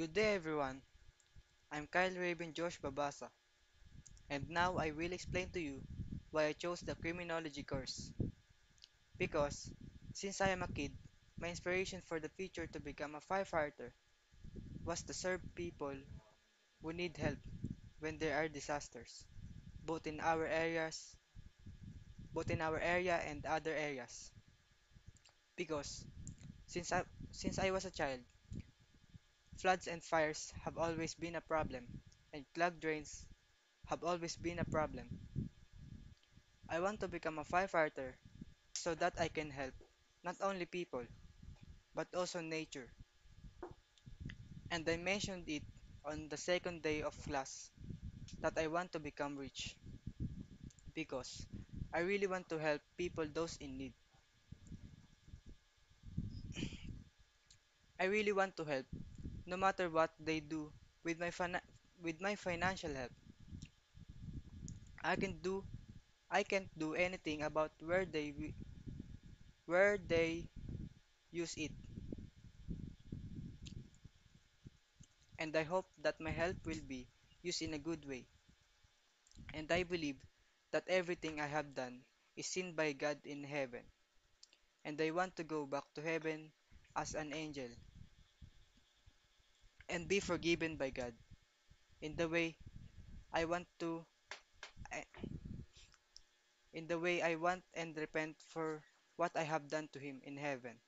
Good day everyone, I'm Kyle Raven Josh Babasa, and now I will explain to you why I chose the criminology course. Because, since I am a kid, my inspiration for the future to become a firefighter was to serve people who need help when there are disasters, both in our areas, both in our area and other areas. Because, since I, since I was a child, floods and fires have always been a problem, and clogged drains have always been a problem. I want to become a firefighter so that I can help not only people but also nature. And I mentioned it on the second day of class that I want to become rich because I really want to help people those in need. I really want to help no matter what they do with my financial help. I can do I can't do anything about where they use it, and I hope that my help will be used in a good way. And I believe that everything I have done is seen by God in heaven, and I want to go back to heaven as an angel and be forgiven by God in the way I want to I- in the way I want and repent for what I have done to him in heaven.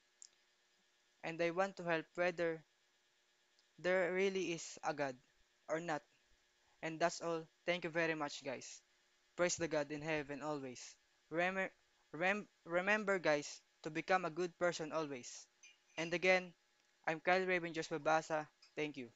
And I want to help whether there really is a God or not. And that's all. Thank you very much, guys. Praise the God in heaven always. Remember, remember guys, to become a good person always. And again, I'm Kyle Raven Just Babasa. Thank you.